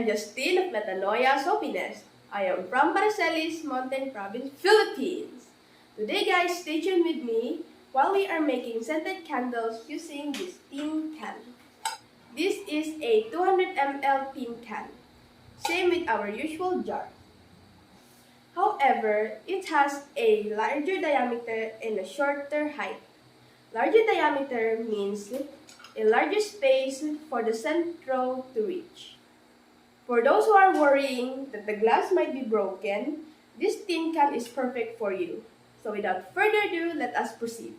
Justine of Metanoia, Soapiness. I am from Baricelis Mountain Province, Philippines. Today guys, stay tuned with me while we are making scented candles using this tin can. This is a 200 ml tin can. Same with our usual jar. However, it has a larger diameter and a shorter height. Larger diameter means a larger space for the centro to reach. For those who are worrying that the glass might be broken, this tin can is perfect for you. So without further ado, let us proceed.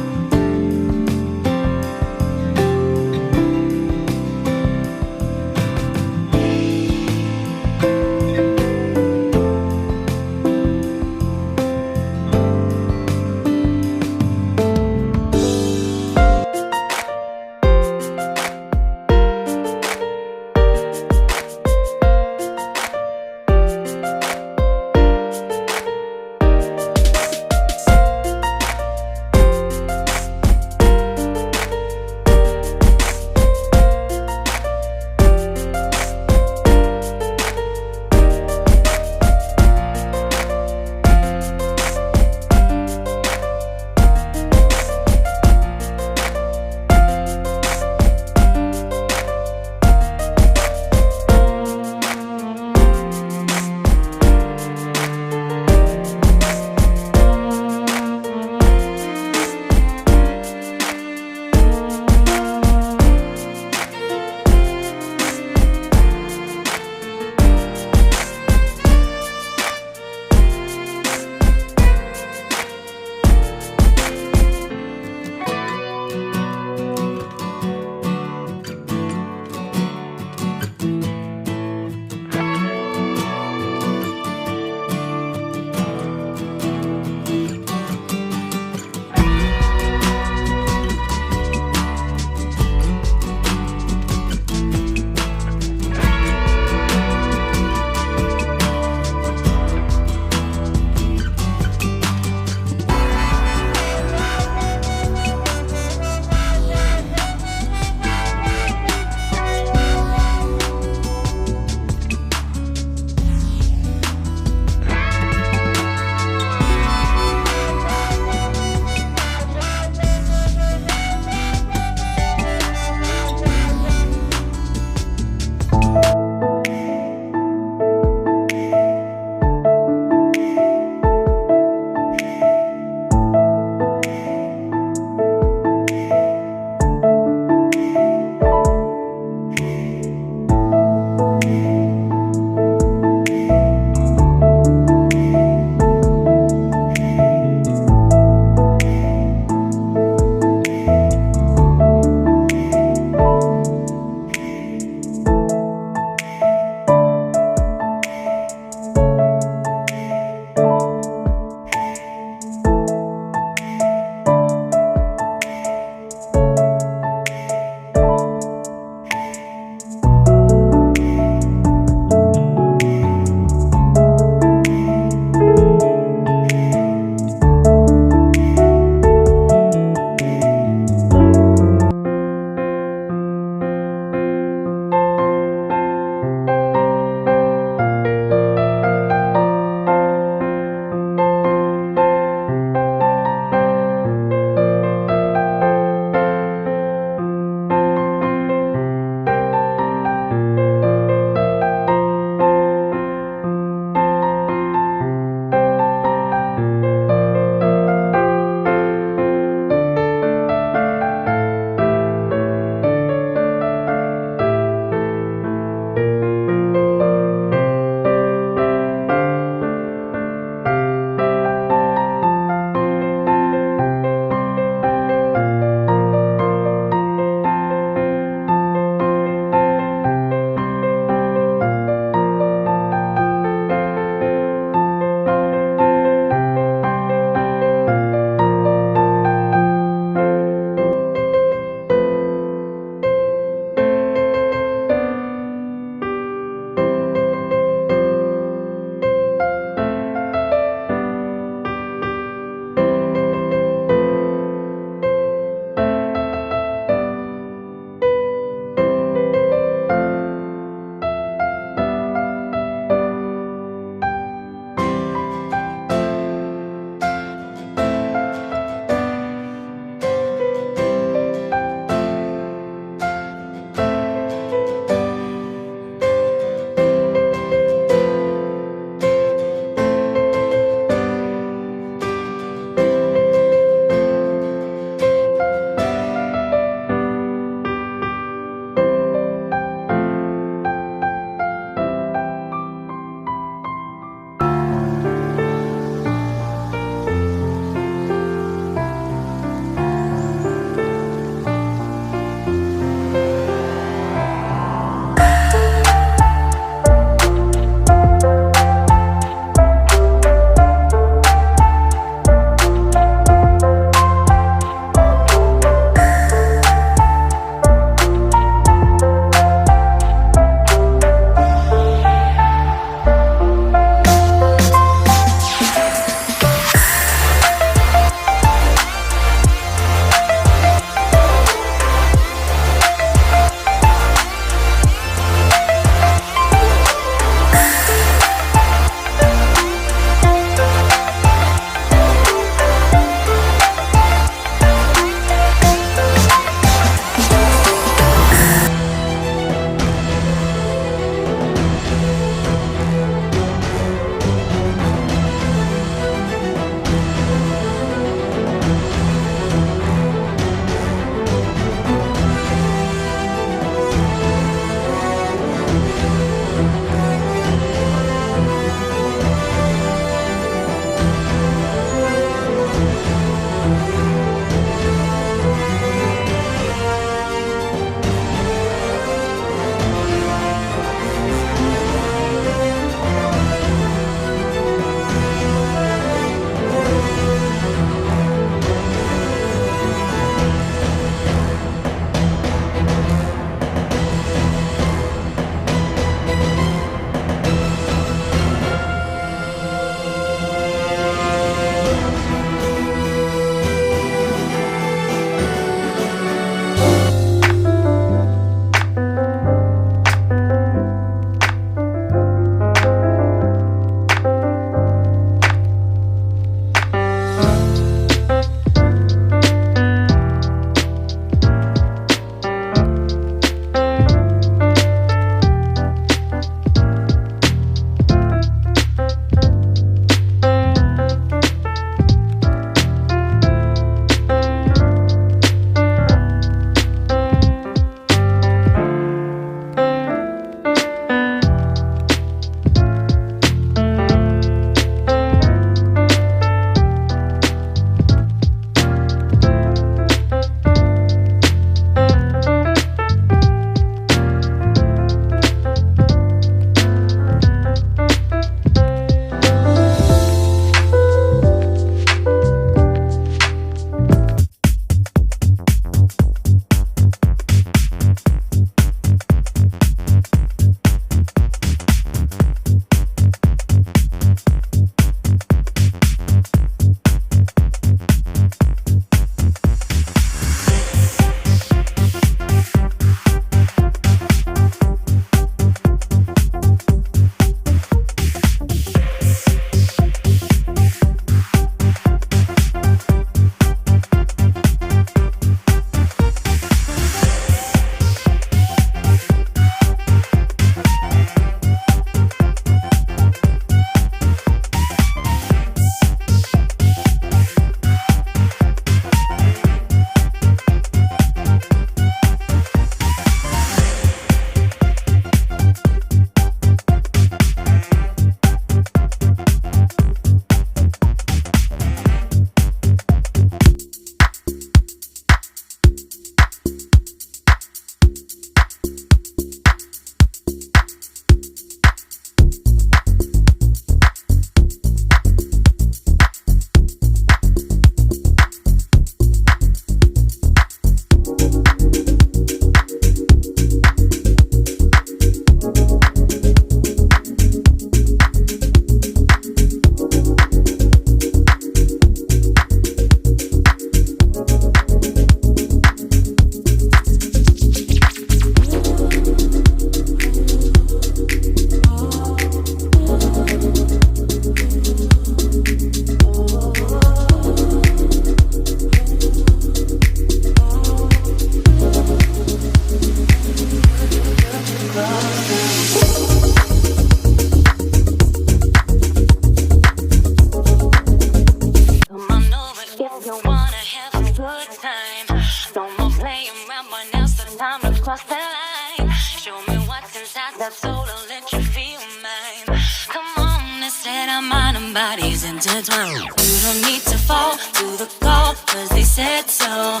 cross the line. Show me what's inside that soul, I'll let you feel mine. Come on, let's let our mind and bodies intertwine. You don't need to fall to the call, cause they said so.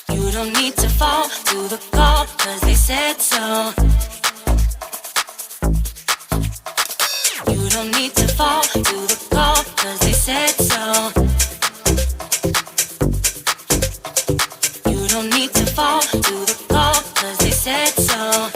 You don't need to fall to the call, cause they said so. You don't need to fall to the call, cause they said so. You don't need to fall to the call, cause they said so.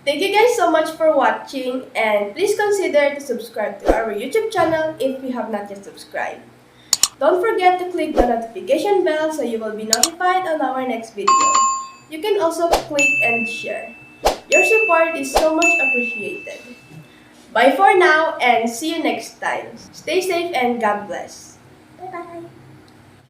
Thank you guys so much for watching, and please consider to subscribe to our YouTube channel if you have not yet subscribed. Don't forget to click the notification bell so you will be notified on our next video. You can also click and share. Your support is so much appreciated. Bye for now and see you next time. Stay safe and God bless. Bye-bye.